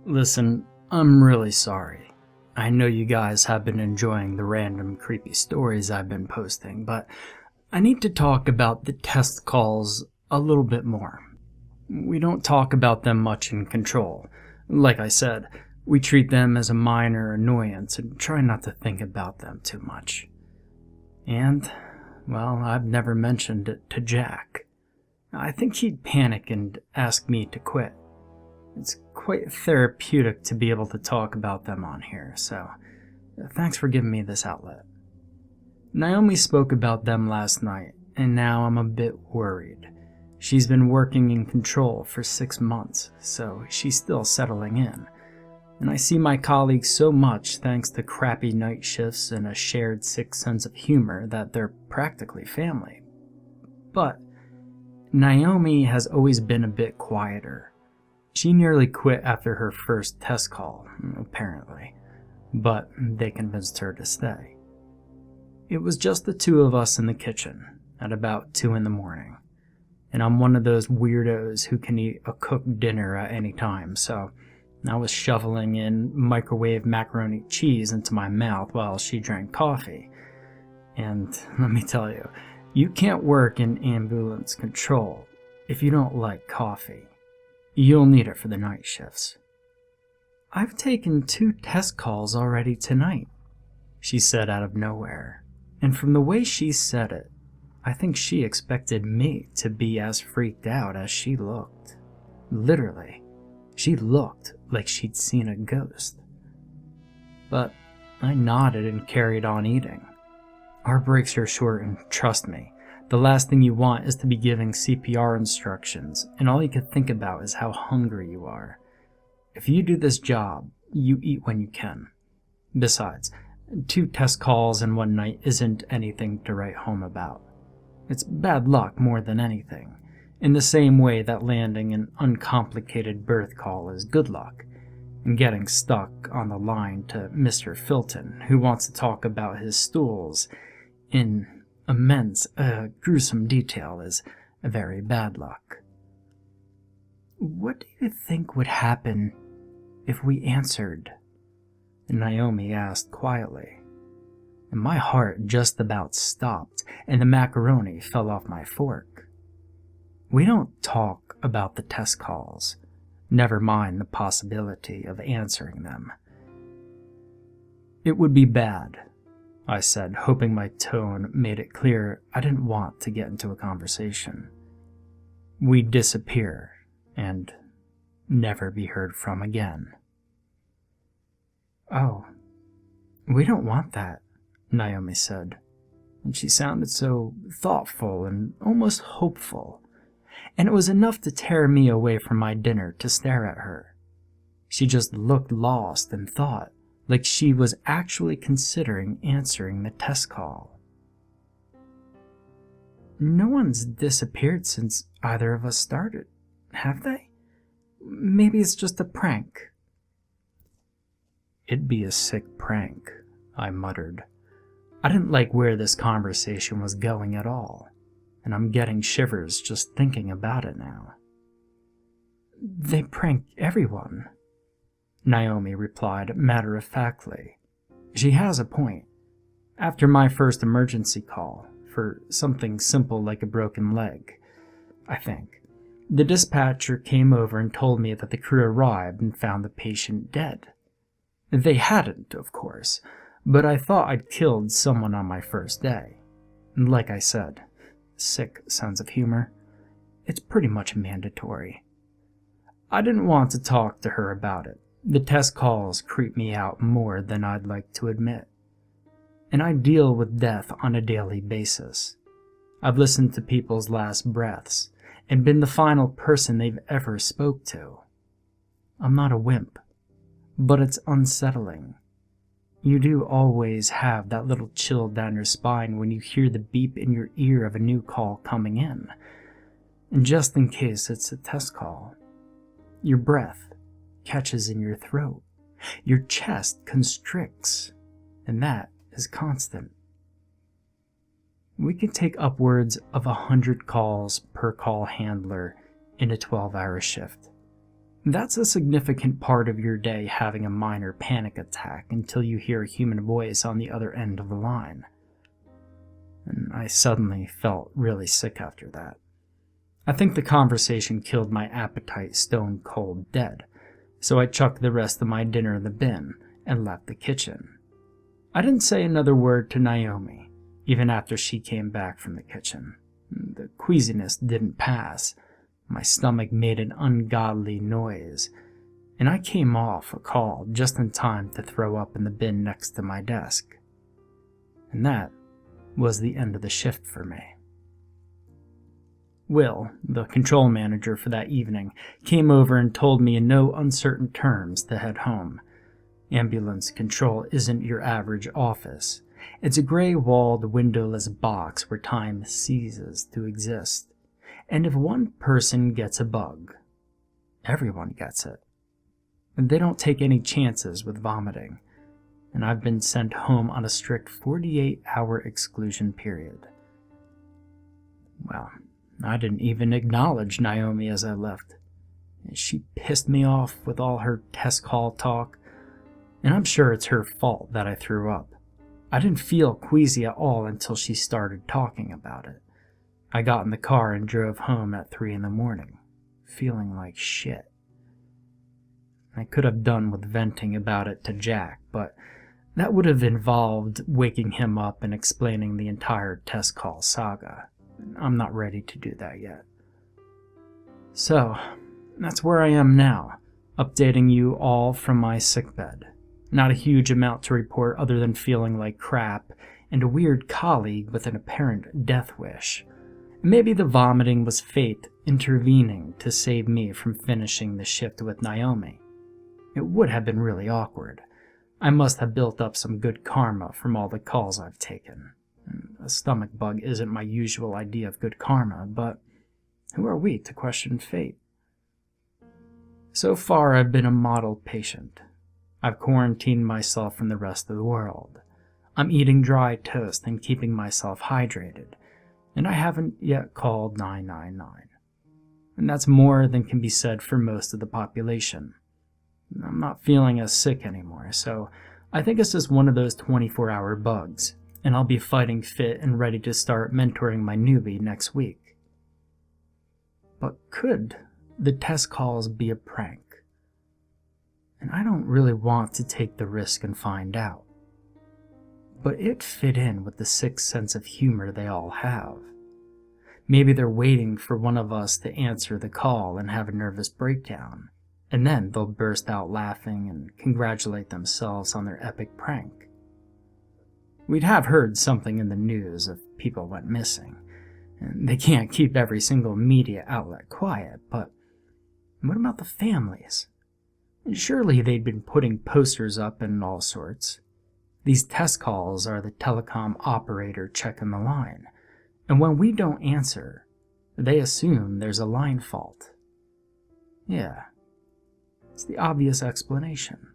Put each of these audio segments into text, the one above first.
Listen, I'm really sorry. I know you guys have been enjoying the random creepy stories I've been posting, but I need to talk about the test calls a little bit more. We don't talk about them much in Control. Like I said, we treat them as a minor annoyance and try not to think about them too much. And, well, I've never mentioned it to Jack. I think he'd panic and ask me to quit. It's quite therapeutic to be able to talk about them on here, so thanks for giving me this outlet. Naomi spoke about them last night, and now I'm a bit worried. She's been working in Control for 6 months, so she's still settling in. And I see my colleagues so much thanks to crappy night shifts and a shared sick sense of humor that they're practically family. But Naomi has always been a bit quieter. She nearly quit after her first test call, apparently, but they convinced her to stay. It was just the two of us in the kitchen at about 2 in the morning, and I'm one of those weirdos who can eat a cooked dinner at any time, so I was shoveling in microwave macaroni cheese into my mouth while she drank coffee. And let me tell you, you can't work in ambulance control if you don't like coffee. You'll need it for the night shifts. I've taken 2 test calls already tonight, she said out of nowhere. And from the way she said it, I think she expected me to be as freaked out as she looked. Literally, she looked like she'd seen a ghost. But I nodded and carried on eating. Our breaks are short, and trust me, the last thing you want is to be giving CPR instructions, and all you can think about is how hungry you are. If you do this job, you eat when you can. Besides, 2 test calls in one night isn't anything to write home about. It's bad luck more than anything, in the same way that landing an uncomplicated birth call is good luck, and getting stuck on the line to Mr. Filton, who wants to talk about his stools in immense, gruesome detail, is very bad luck. What do you think would happen if we answered? Naomi asked quietly. And my heart just about stopped, and the macaroni fell off my fork. We don't talk about the test calls, never mind the possibility of answering them. It would be bad, I said, hoping my tone made it clear I didn't want to get into a conversation. We'd disappear and never be heard from again. Oh, we don't want that, Naomi said, and she sounded so thoughtful and almost hopeful, and it was enough to tear me away from my dinner to stare at her. She just looked lost and thought, like she was actually considering answering the test call. No one's disappeared since either of us started, have they? Maybe it's just a prank. It'd be a sick prank, I muttered. I didn't like where this conversation was going at all, and I'm getting shivers just thinking about it now. They prank everyone, Naomi replied matter-of-factly. She has a point. After my first emergency call, for something simple like a broken leg, I think, the dispatcher came over and told me that the crew arrived and found the patient dead. They hadn't, of course, but I thought I'd killed someone on my first day. And like I said, sick sense of humor, it's pretty much mandatory. I didn't want to talk to her about it. The test calls creep me out more than I'd like to admit. And I deal with death on a daily basis. I've listened to people's last breaths and been the final person they've ever spoke to. I'm not a wimp, but it's unsettling. You do always have that little chill down your spine when you hear the beep in your ear of a new call coming in. And just in case it's a test call, your breath catches in your throat. Your chest constricts, and that is constant. We can take upwards of 100 calls per call handler in a 12-hour shift. That's a significant part of your day, having a minor panic attack until you hear a human voice on the other end of the line. And I suddenly felt really sick after that. I think the conversation killed my appetite stone cold dead, so I chucked the rest of my dinner in the bin and left the kitchen. I didn't say another word to Naomi, even after she came back from the kitchen. The queasiness didn't pass. My stomach made an ungodly noise, and I came off a call just in time to throw up in the bin next to my desk. And that was the end of the shift for me. Will, the control manager for that evening, came over and told me in no uncertain terms to head home. Ambulance control isn't your average office. It's a gray-walled, windowless box where time ceases to exist. And if one person gets a bug, everyone gets it. And they don't take any chances with vomiting. And I've been sent home on a strict 48-hour exclusion period. Well, I didn't even acknowledge Naomi as I left. She pissed me off with all her test call talk, and I'm sure it's her fault that I threw up. I didn't feel queasy at all until she started talking about it. I got in the car and drove home at 3 a.m, feeling like shit. I could have done with venting about it to Jack, but that would have involved waking him up and explaining the entire test call saga. I'm not ready to do that yet. So, that's where I am now, updating you all from my sickbed. Not a huge amount to report other than feeling like crap and a weird colleague with an apparent death wish. Maybe the vomiting was fate intervening to save me from finishing the shift with Naomi. It would have been really awkward. I must have built up some good karma from all the calls I've taken. A stomach bug isn't my usual idea of good karma, but who are we to question fate? So far, I've been a model patient. I've quarantined myself from the rest of the world. I'm eating dry toast and keeping myself hydrated, and I haven't yet called 999. And that's more than can be said for most of the population. I'm not feeling as sick anymore, so I think it's just one of those 24-hour bugs, and I'll be fighting fit and ready to start mentoring my newbie next week. But could the test calls be a prank? And I don't really want to take the risk and find out. But it fit in with the sick sense of humor they all have. Maybe they're waiting for one of us to answer the call and have a nervous breakdown, and then they'll burst out laughing and congratulate themselves on their epic prank. We'd have heard something in the news if people went missing, and they can't keep every single media outlet quiet, but what about the families? Surely they'd been putting posters up and all sorts. These test calls are the telecom operator checking the line, and when we don't answer, they assume there's a line fault. Yeah, it's the obvious explanation.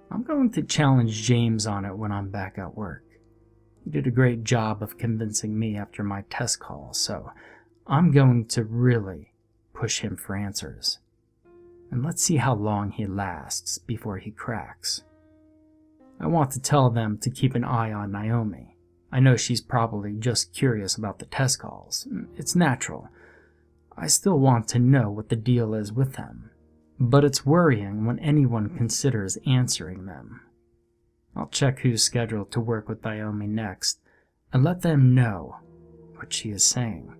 I'm going to challenge James on it when I'm back at work. He did a great job of convincing me after my test call, so I'm going to really push him for answers. And let's see how long he lasts before he cracks. I want to tell them to keep an eye on Naomi. I know she's probably just curious about the test calls. It's natural. I still want to know what the deal is with them. But it's worrying when anyone considers answering them. I'll check who's scheduled to work with Naomi next and let them know what she is saying.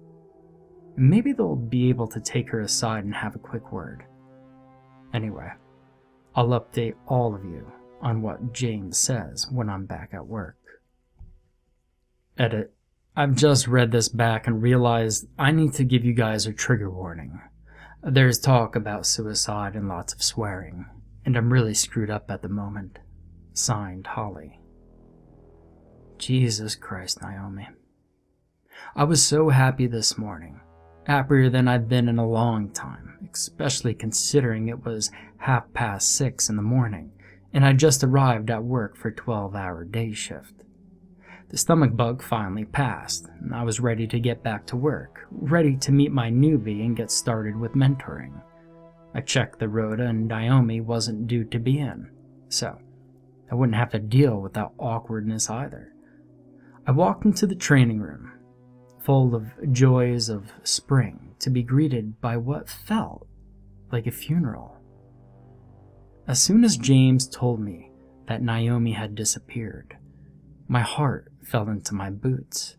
Maybe they'll be able to take her aside and have a quick word. Anyway, I'll update all of you on what James says when I'm back at work. Edit. I've just read this back and realized I need to give you guys a trigger warning. There's talk about suicide and lots of swearing, and I'm really screwed up at the moment. Signed, Holly. Jesus Christ, Naomi. I was so happy this morning. Happier than I've been in a long time, especially considering it was 6:30 in the morning, and I just arrived at work for a 12-hour day shift. The stomach bug finally passed, and I was ready to get back to work, ready to meet my newbie and get started with mentoring. I checked the rota and Naomi wasn't due to be in, so I wouldn't have to deal with that awkwardness either. I walked into the training room, full of joys of spring, to be greeted by what felt like a funeral. As soon as James told me that Naomi had disappeared, my heart fell into my boots.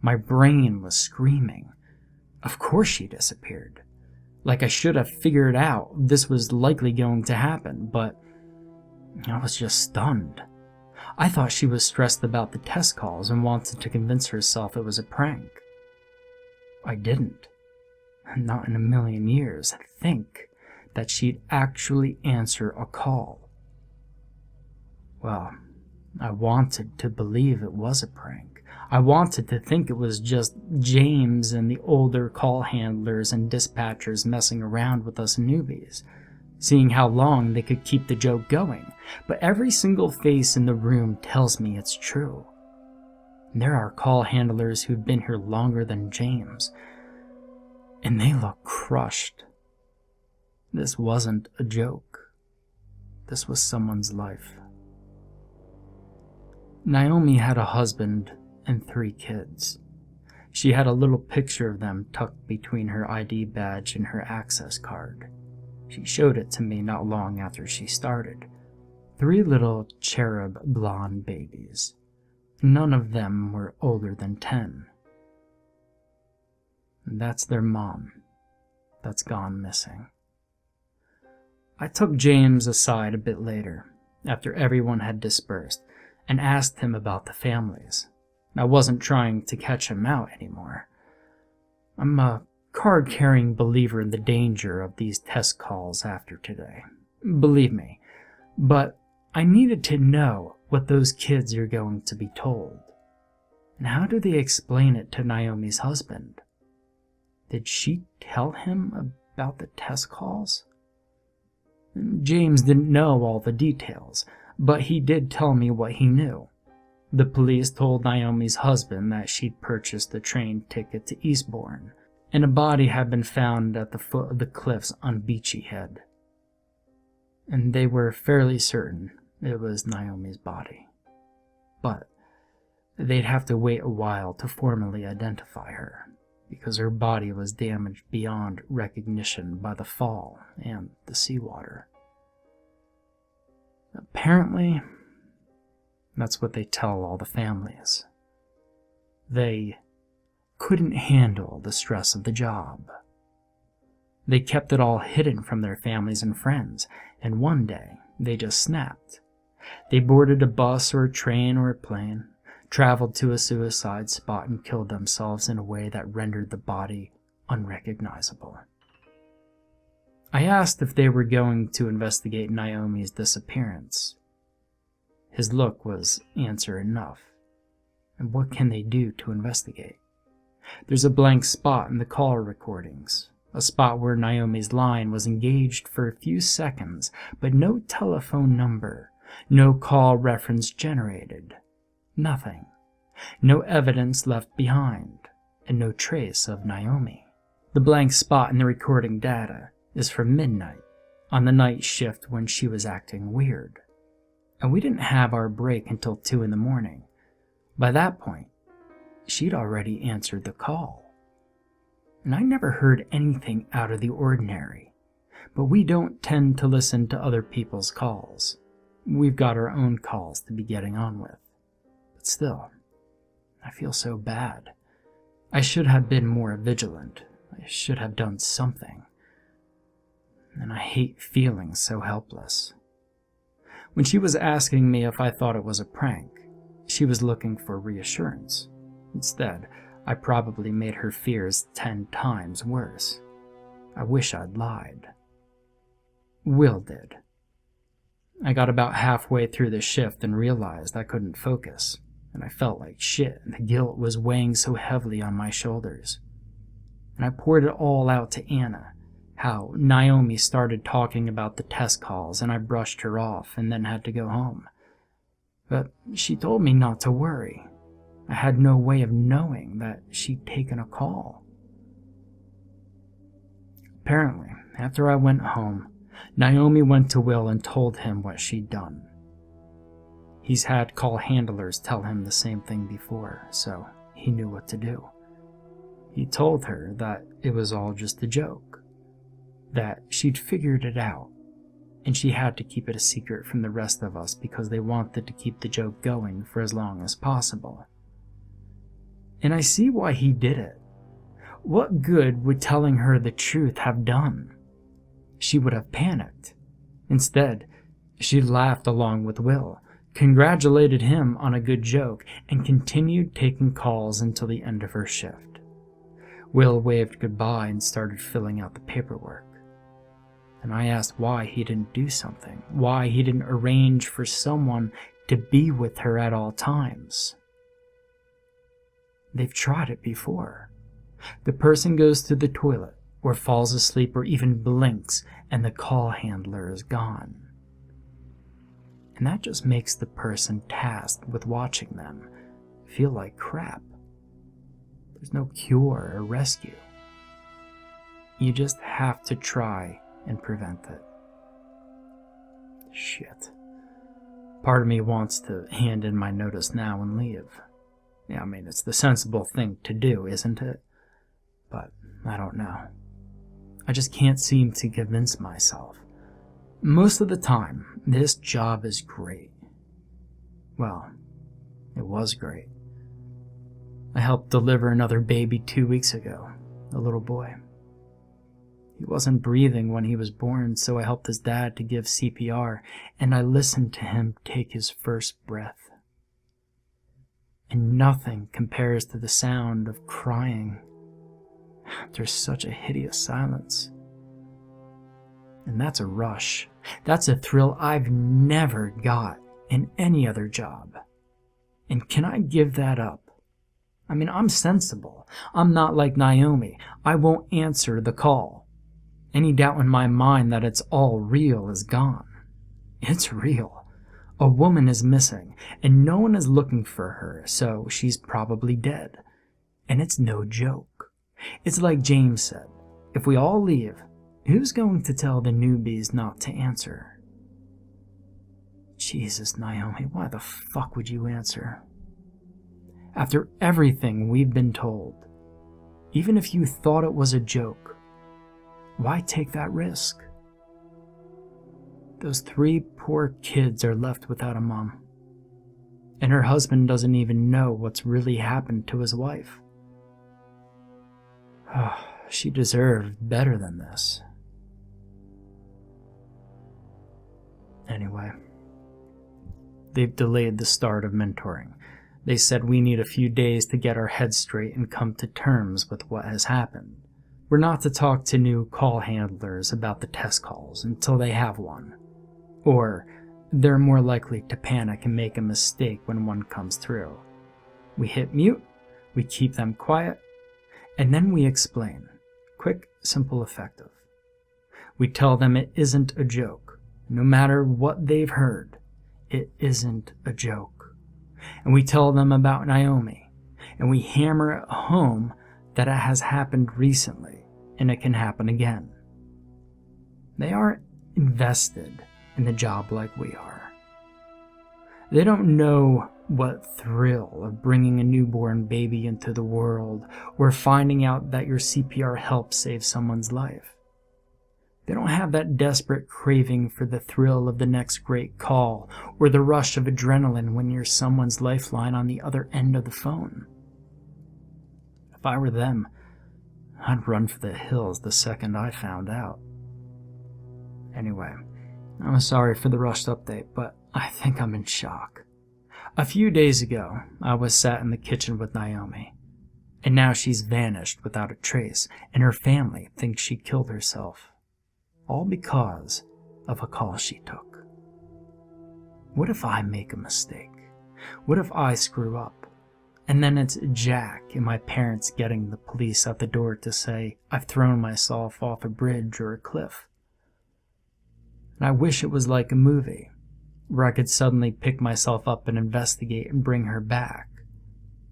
My brain was screaming. Of course she disappeared. Like I should have figured out this was likely going to happen, but I was just stunned. I thought she was stressed about the test calls and wanted to convince herself it was a prank. I didn't, not in a million years, think that she'd actually answer a call. Well, I wanted to believe it was a prank. I wanted to think it was just James and the older call handlers and dispatchers messing around with us newbies, seeing how long they could keep the joke going. But every single face in the room tells me it's true. There are call handlers who've been here longer than James, and they look crushed. This wasn't a joke. This was someone's life. Naomi had a husband and 3 kids. She had a little picture of them tucked between her ID badge and her access card. She showed it to me not long after she started. 3 little cherub blonde babies. None of them were older than 10. That's their mom that's gone missing. I took James aside a bit later, after everyone had dispersed, and asked him about the families. I wasn't trying to catch him out anymore. I'm a card-carrying believer in the danger of these test calls after today. Believe me. But I needed to know what those kids are going to be told. And how do they explain it to Naomi's husband? Did she tell him about the test calls? James didn't know all the details, but he did tell me what he knew. The police told Naomi's husband that she'd purchased a train ticket to Eastbourne, and a body had been found at the foot of the cliffs on Beachy Head. And they were fairly certain it was Naomi's body. But they'd have to wait a while to formally identify her, because her body was damaged beyond recognition by the fall and the seawater. Apparently, that's what they tell all the families. They couldn't handle the stress of the job. They kept it all hidden from their families and friends, and one day they just snapped. They boarded a bus or a train or a plane, traveled to a suicide spot and killed themselves in a way that rendered the body unrecognizable. I asked if they were going to investigate Naomi's disappearance. His look was answer enough. And what can they do to investigate? There's a blank spot in the call recordings, a spot where Naomi's line was engaged for a few seconds, but no telephone number, no call reference generated. Nothing. No evidence left behind, and no trace of Naomi. The blank spot in the recording data is from midnight, on the night shift when she was acting weird. And we didn't have our break until 2 a.m. By that point, she'd already answered the call. And I never heard anything out of the ordinary, but we don't tend to listen to other people's calls. We've got our own calls to be getting on with. But still, I feel so bad. I should have been more vigilant. I should have done something. And I hate feeling so helpless. When she was asking me if I thought it was a prank, she was looking for reassurance. Instead, I probably made her fears 10 times worse. I wish I'd lied. Will did. I got about halfway through the shift and realized I couldn't focus, and I felt like shit, and the guilt was weighing so heavily on my shoulders. And I poured it all out to Anna, how Naomi started talking about the test calls and I brushed her off and then had to go home. But she told me not to worry. I had no way of knowing that she'd taken a call. Apparently, After I went home, Naomi went to Will and told him what she'd done. He's had call handlers tell him the same thing before, so he knew what to do. He told her that it was all just a joke, that she'd figured it out, and she had to keep it a secret from the rest of us because they wanted to keep the joke going for as long as possible. And I see why he did it. What good would telling her the truth have done? She would have panicked. Instead, she laughed along with Will, congratulated him on a good joke, and continued taking calls until the end of her shift. Will waved goodbye and started filling out the paperwork. And I asked why he didn't do something, why he didn't arrange for someone to be with her at all times. They've tried it before. The person goes to the toilet, or falls asleep, or even blinks, and the call handler is gone. And that just makes the person tasked with watching them feel like crap. There's no cure or rescue. You just have to try and prevent it. Shit. Part of me wants to hand in my notice now and leave. Yeah, I mean, it's the sensible thing to do, isn't it? But I don't know. I just can't seem to convince myself. Most of the time, this job is great. Well, it was great. I helped deliver another baby 2 weeks ago, a little boy. He wasn't breathing when he was born, so I helped his dad to give CPR, and I listened to him take his first breath. And nothing compares to the sound of crying after such a hideous silence. And that's a rush. That's a thrill I've never got in any other job. And can I give that up? I mean, I'm sensible. I'm not like Naomi. I won't answer the call. Any doubt in my mind that it's all real is gone. It's real. A woman is missing, and no one is looking for her, so she's probably dead. And it's no joke. It's like James said, if we all leave, who's going to tell the newbies not to answer? Jesus, Naomi, why the fuck would you answer? After everything we've been told, even if you thought it was a joke, why take that risk? Those 3 poor kids are left without a mom, and her husband doesn't even know what's really happened to his wife. Oh, she deserved better than this. Anyway, they've delayed the start of mentoring. They said we need a few days to get our heads straight and come to terms with what has happened. We're not to talk to new call handlers about the test calls until they have one. Or they're more likely to panic and make a mistake when one comes through. We hit mute, we keep them quiet, and then we explain. Quick, simple, effective. We tell them it isn't a joke. No matter what they've heard, it isn't a joke. And we tell them about Naomi, and we hammer it home that it has happened recently, and it can happen again. They aren't invested in the job like we are. They don't know what thrill of bringing a newborn baby into the world or finding out that your CPR helped save someone's life. They don't have that desperate craving for the thrill of the next great call or the rush of adrenaline when you're someone's lifeline on the other end of the phone. If I were them, I'd run for the hills the second I found out. Anyway, I'm sorry for the rushed update, but I think I'm in shock. A few days ago, I was sat in the kitchen with Naomi, and now she's vanished without a trace, and her family thinks she killed herself. All because of a call she took. What if I make a mistake? What if I screw up? And then it's Jack and my parents getting the police at the door to say I've thrown myself off a bridge or a cliff. And I wish it was like a movie, where I could suddenly pick myself up and investigate and bring her back.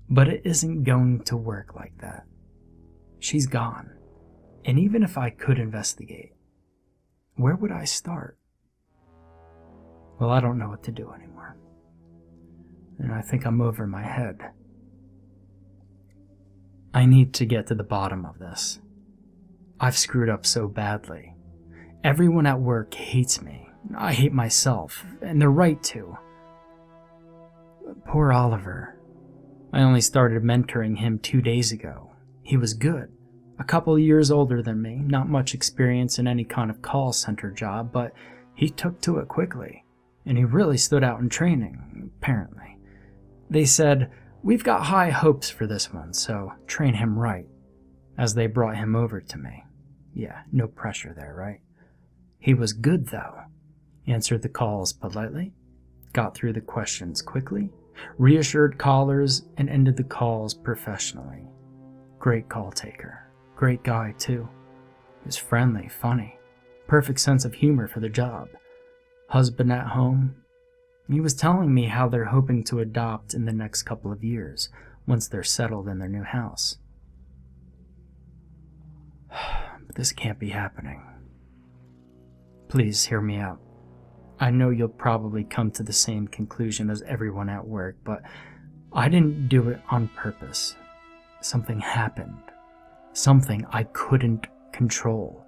But it isn't going to work like that. She's gone. And even if I could investigate, where would I start? Well, I don't know what to do anymore. And I think I'm over my head. I need to get to the bottom of this. I've screwed up so badly. Everyone at work hates me. I hate myself, and they're right to. Poor Oliver. I only started mentoring him 2 days ago. He was good. A couple years older than me, not much experience in any kind of call center job, but he took to it quickly, and he really stood out in training, apparently. They said, "We've got high hopes for this one, so train him right," as they brought him over to me. Yeah, no pressure there, right? He was good, though. Answered the calls politely, got through the questions quickly, reassured callers, and ended the calls professionally. Great call taker. Great guy, too. He was friendly, funny, perfect sense of humor for the job. Husband at home. He was telling me how they're hoping to adopt in the next couple of years, once they're settled in their new house. But this can't be happening. Please hear me out. I know you'll probably come to the same conclusion as everyone at work, but I didn't do it on purpose. Something happened. Something I couldn't control.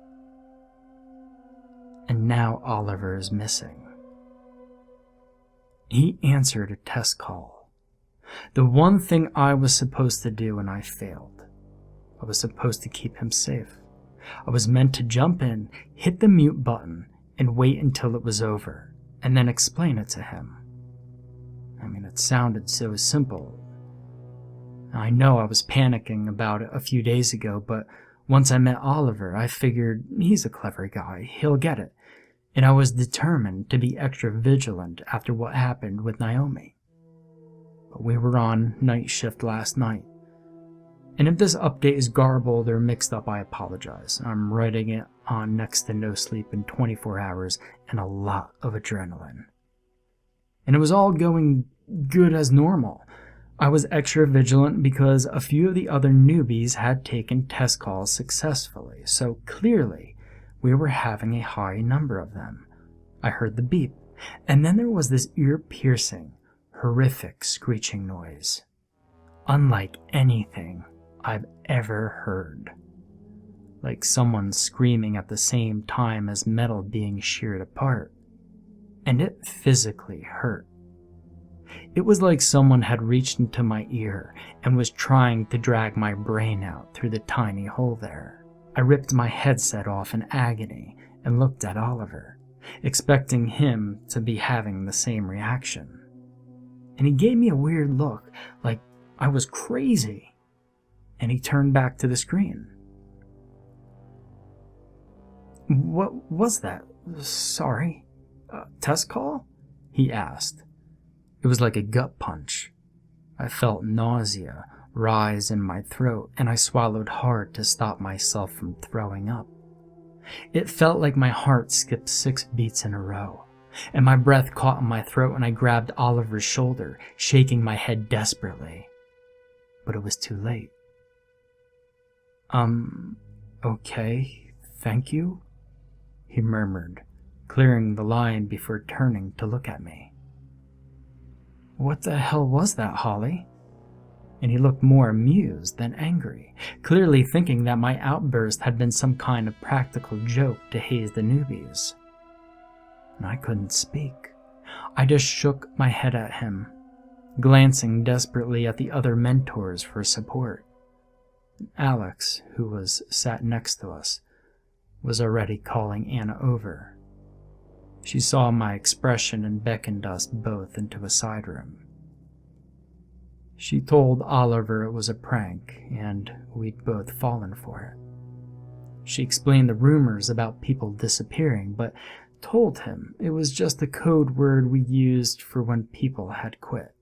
And now Oliver is missing. He answered a test call. The one thing I was supposed to do, and I failed. I was supposed to keep him safe. I was meant to jump in, hit the mute button, and wait until it was over, and then explain it to him. I mean, it sounded so simple. I know I was panicking about it a few days ago, but once I met Oliver, I figured he's a clever guy, he'll get it, and I was determined to be extra vigilant after what happened with Naomi. But we were on night shift last night, and if this update is garbled or mixed up, I apologize. I'm writing it on next to no sleep in 24 hours and a lot of adrenaline. And it was all going good as normal. I was extra vigilant because a few of the other newbies had taken test calls successfully, so clearly we were having a high number of them. I heard the beep, and then there was this ear-piercing, horrific screeching noise. Unlike anything I've ever heard. Like someone screaming at the same time as metal being sheared apart. And it physically hurt. It was like someone had reached into my ear and was trying to drag my brain out through the tiny hole there. I ripped my headset off in agony and looked at Oliver, expecting him to be having the same reaction. And he gave me a weird look, like I was crazy. And he turned back to the screen. "What was that? Sorry. Test call?" he asked. It was like a gut punch. I felt nausea rise in my throat, and I swallowed hard to stop myself from throwing up. It felt like my heart skipped 6 beats in a row, and my breath caught in my throat, and I grabbed Oliver's shoulder, shaking my head desperately. But it was too late. Okay, thank you," he murmured, clearing the line before turning to look at me. "What the hell was that, Holly?" And he looked more amused than angry, clearly thinking that my outburst had been some kind of practical joke to haze the newbies. And I couldn't speak. I just shook my head at him, glancing desperately at the other mentors for support. Alex, who was sat next to us, was already calling Anna over. She saw my expression and beckoned us both into a side room. She told Oliver it was a prank, and we'd both fallen for it. She explained the rumors about people disappearing, but told him it was just a code word we used for when people had quit.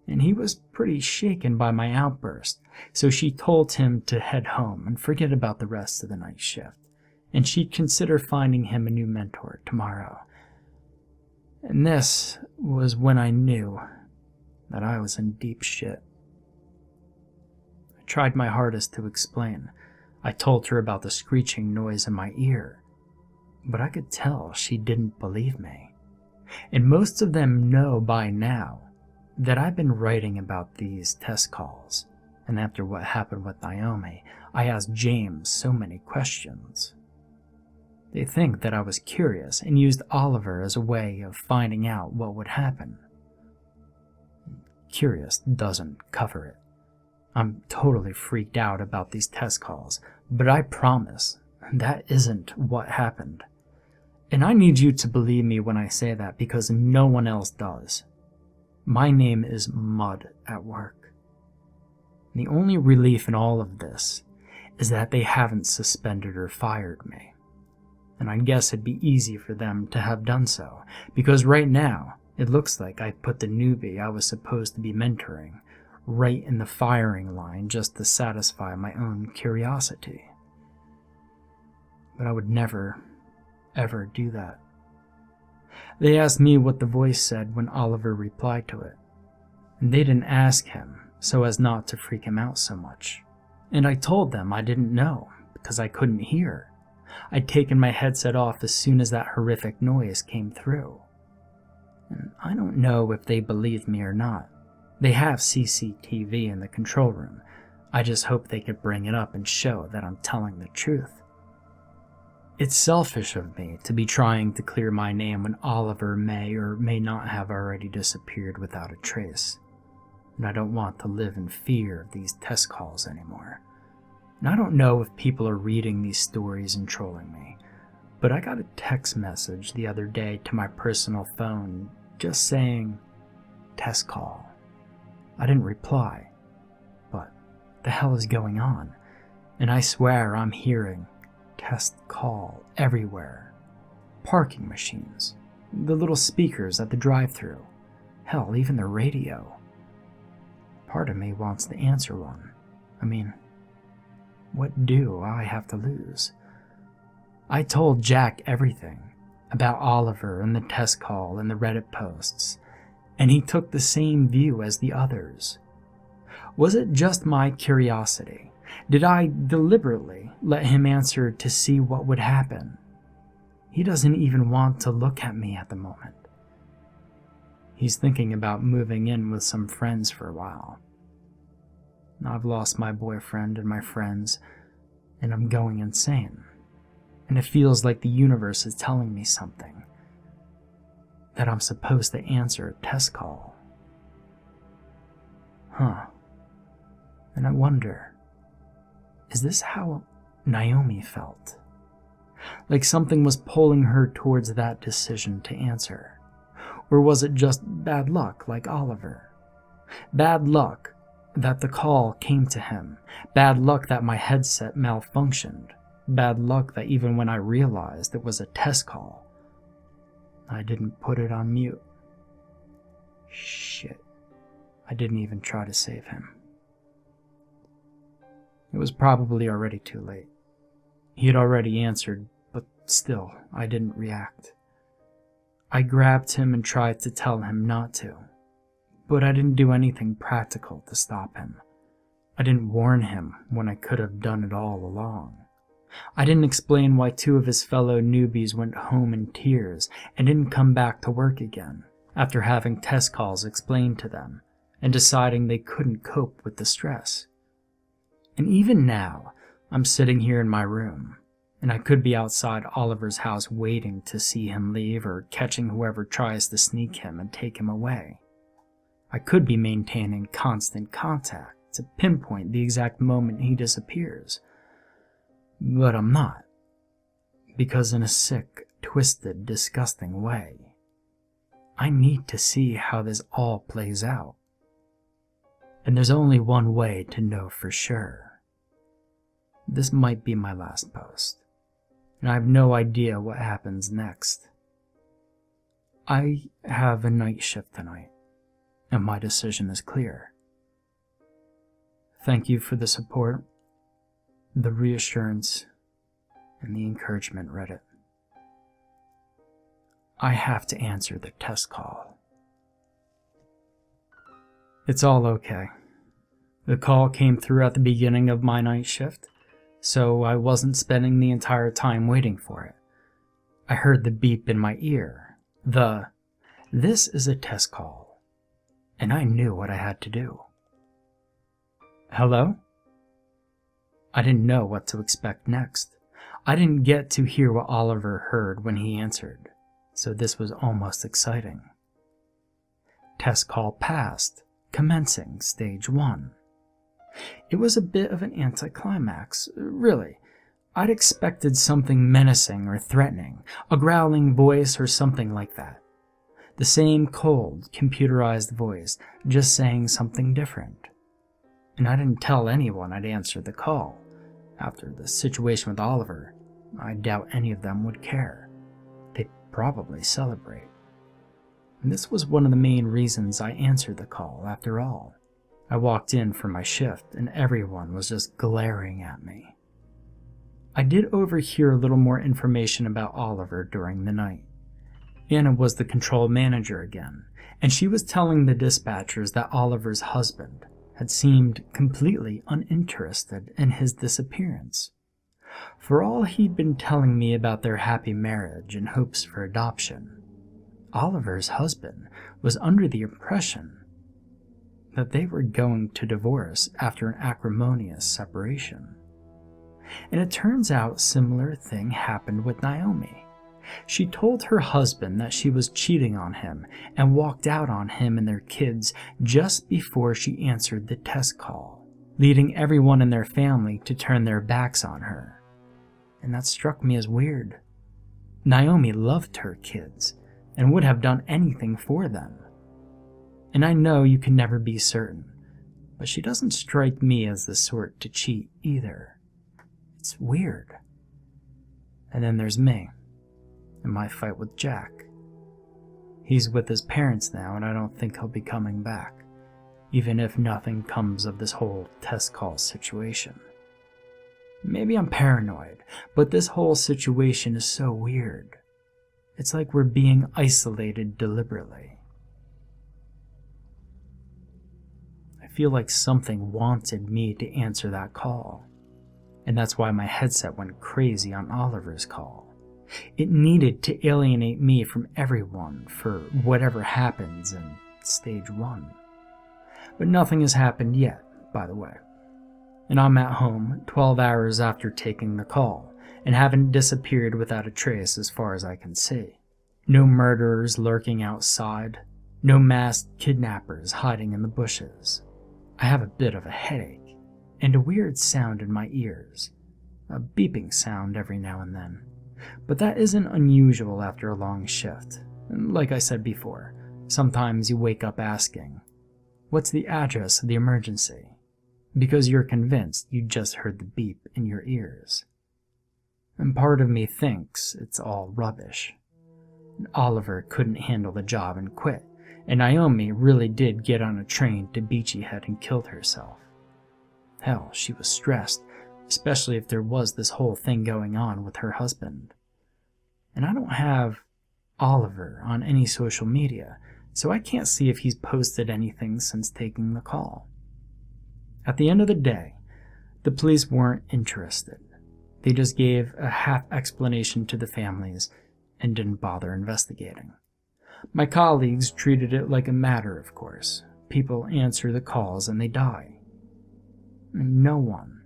And he was pretty shaken by my outburst, so she told him to head home and forget about the rest of the night shift, and she'd consider finding him a new mentor tomorrow. And this was when I knew that I was in deep shit. I tried my hardest to explain. I told her about the screeching noise in my ear. but I could tell she didn't believe me. And most of them know by now that I've been writing about these test calls, and after what happened with Naomi, I asked James so many questions. They think that I was curious and used Oliver as a way of finding out what would happen. Curious doesn't cover it. I'm totally freaked out about these test calls, but I promise that isn't what happened. And I need you to believe me when I say that because no one else does. My name is Mud at work. The only relief in all of this is that they haven't suspended or fired me. And I guess it'd be easy for them to have done so, because right now, it looks like I put the newbie I was supposed to be mentoring right in the firing line just to satisfy my own curiosity. But I would never, ever do that. They asked me what the voice said when Oliver replied to it, and they didn't ask him so as not to freak him out so much. And I told them I didn't know because I couldn't hear. I'd taken my headset off as soon as that horrific noise came through. And I don't know if they believed me or not. They have CCTV in the control room. I just hope they could bring it up and show that I'm telling the truth. It's selfish of me to be trying to clear my name when Oliver may or may not have already disappeared without a trace. And I don't want to live in fear of these test calls anymore. And I don't know if people are reading these stories and trolling me, but I got a text message the other day to my personal phone just saying, test call. I didn't reply, but the hell is going on? And I swear I'm hearing test call everywhere. Parking machines, the little speakers at the drive-thru, hell, even the radio. Part of me wants to answer one. I mean, what do I have to lose? I told Jack everything about Oliver and the test call and the Reddit posts, and he took the same view as the others. Was it just my curiosity? Did I deliberately let him answer to see what would happen? He doesn't even want to look at me at the moment. He's thinking about moving in with some friends for a while. I've lost my boyfriend and my friends, and I'm going insane. And it feels like the universe is telling me something. That I'm supposed to answer a test call. And I wonder, is this how Naomi felt? Like something was pulling her towards that decision to answer. Or was it just bad luck like Oliver? Bad luck that the call came to him. Bad luck that my headset malfunctioned. Bad luck that even when I realized it was a test call, I didn't put it on mute. Shit. I didn't even try to save him. It was probably already too late. He had already answered, but still, I didn't react. I grabbed him and tried to tell him not to, but I didn't do anything practical to stop him. I didn't warn him when I could have done it all along. I didn't explain why 2 of his fellow newbies went home in tears and didn't come back to work again after having test calls explained to them and deciding they couldn't cope with the stress. And even now, I'm sitting here in my room, and I could be outside Oliver's house waiting to see him leave or catching whoever tries to sneak him and take him away. I could be maintaining constant contact to pinpoint the exact moment he disappears. But I'm not. Because in a sick, twisted, disgusting way, I need to see how this all plays out. And there's only one way to know for sure. This might be my last post, and I have no idea what happens next. I have a night shift tonight, and my decision is clear. Thank you for the support, the reassurance, and the encouragement, Reddit. I have to answer the test call. It's all okay. The call came through at the beginning of my night shift, so I wasn't spending the entire time waiting for it. I heard the beep in my ear. This is a test call. And I knew what I had to do. Hello? I didn't know what to expect next. I didn't get to hear what Oliver heard when he answered, so this was almost exciting. Test call passed, commencing stage 1. It was a bit of an anticlimax, really. I'd expected something menacing or threatening, a growling voice or something like that. The same cold, computerized voice, just saying something different. And I didn't tell anyone I'd answered the call. After the situation with Oliver, I doubt any of them would care. They'd probably celebrate. And this was one of the main reasons I answered the call, after all. I walked in for my shift, and everyone was just glaring at me. I did overhear a little more information about Oliver during the night. Anna was the control manager again, and she was telling the dispatchers that Oliver's husband had seemed completely uninterested in his disappearance. For all he'd been telling me about their happy marriage and hopes for adoption, Oliver's husband was under the impression that they were going to divorce after an acrimonious separation. And it turns out a similar thing happened with Naomi. She told her husband that she was cheating on him and walked out on him and their kids just before she answered the test call, leading everyone in their family to turn their backs on her. And that struck me as weird. Naomi loved her kids and would have done anything for them. And I know you can never be certain, but she doesn't strike me as the sort to cheat either. It's weird. And then there's me. And my fight with Jack. He's with his parents now, and I don't think he'll be coming back, even if nothing comes of this whole test call situation. Maybe I'm paranoid, but this whole situation is so weird. It's like we're being isolated deliberately. I feel like something wanted me to answer that call, and that's why my headset went crazy on Oliver's call. It needed to alienate me from everyone for whatever happens in stage 1. But nothing has happened yet, by the way. And I'm at home 12 hours after taking the call, and haven't disappeared without a trace as far as I can see. No murderers lurking outside, no masked kidnappers hiding in the bushes. I have a bit of a headache, and a weird sound in my ears, a beeping sound every now and then. But that isn't unusual after a long shift. And like I said before, sometimes you wake up asking, what's the address of the emergency? Because you're convinced you just heard the beep in your ears. And part of me thinks it's all rubbish. Oliver couldn't handle the job and quit, and Naomi really did get on a train to Beachy Head and killed herself. Hell, she was stressed, especially if there was this whole thing going on with her husband. And I don't have Oliver on any social media, so I can't see if he's posted anything since taking the call. At the end of the day, the police weren't interested. They just gave a half explanation to the families and didn't bother investigating. My colleagues treated it like a matter of course. People answer the calls and they die. And no one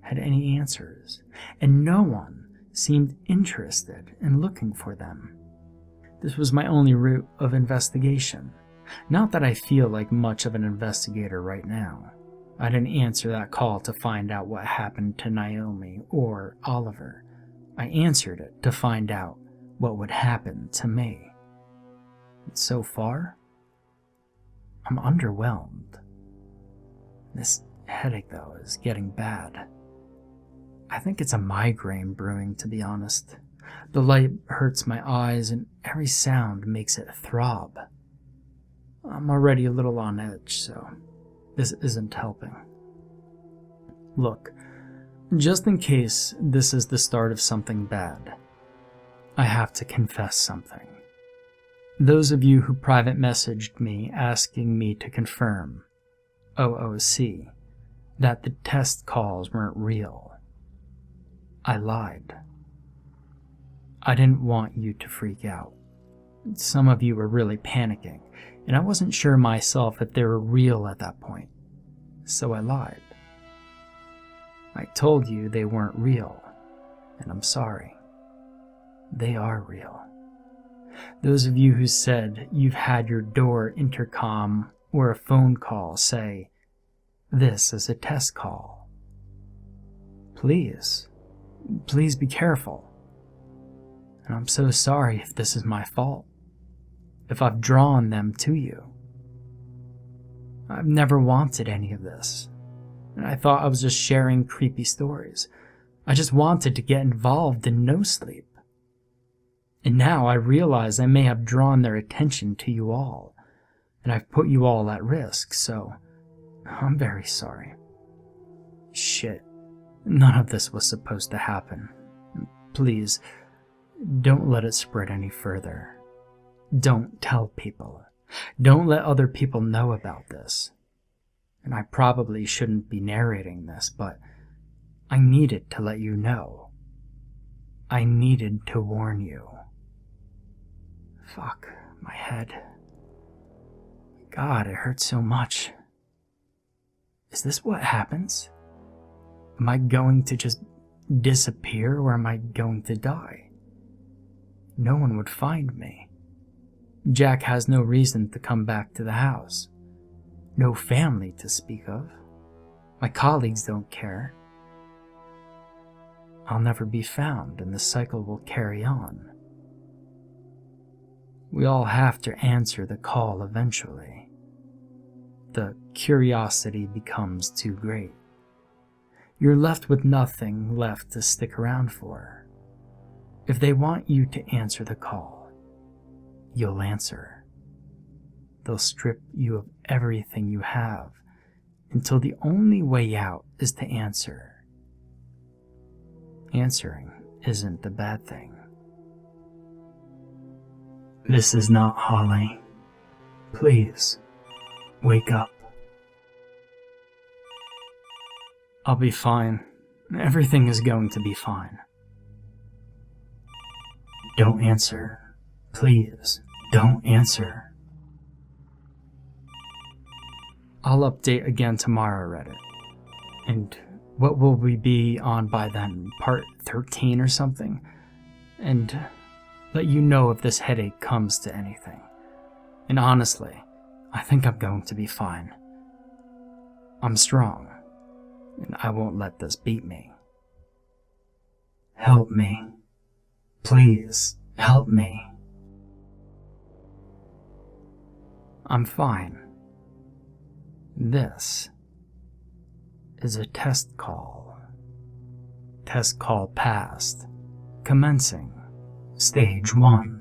had any answers, and no one seemed interested in looking for them. This was my only route of investigation. Not that I feel like much of an investigator right now. I didn't answer that call to find out what happened to Naomi or Oliver. I answered it to find out what would happen to me. And so far, I'm underwhelmed. This headache, though, is getting bad. I think it's a migraine brewing, to be honest. The light hurts my eyes and every sound makes it throb. I'm already a little on edge, so this isn't helping. Look, just in case this is the start of something bad, I have to confess something. Those of you who private messaged me asking me to confirm, OOC, that the test calls weren't real, I lied. I didn't want you to freak out. Some of you were really panicking, and I wasn't sure myself if they were real at that point, so I lied. I told you they weren't real, and I'm sorry. They are real. Those of you who said you've had your door intercom or a phone call say, "This is a test call." Please be careful. And I'm so sorry if this is my fault, if I've drawn them to you. I've never wanted any of this, and I thought I was just sharing creepy stories. I just wanted to get involved in Nosleep. And now I realize I may have drawn their attention to you all, and I've put you all at risk, so I'm very sorry. Shit, none of this was supposed to happen. Please, don't let it spread any further. Don't tell people. Don't let other people know about this. And I probably shouldn't be narrating this, but I needed to let you know. I needed to warn you. Fuck, my head. God, it hurts so much. Is this what happens? Am I going to just disappear, or am I going to die? No one would find me. Jack has no reason to come back to the house. No family to speak of. My colleagues don't care. I'll never be found, and the cycle will carry on. We all have to answer the call eventually. The curiosity becomes too great. You're left with nothing left to stick around for. If they want you to answer the call, you'll answer. They'll strip you of everything you have until the only way out is to answer. Answering isn't a bad thing. This is not Holly. Please, wake up. I'll be fine. Everything is going to be fine. Don't answer. Please, don't answer. I'll update again tomorrow, Reddit. And what will we be on by then? Part 13 or something? And let you know if this headache comes to anything. And honestly, I think I'm going to be fine. I'm strong, and I won't let this beat me. Help me. Please, help me. I'm fine. This is a test call. Test call passed. Commencing Stage 1.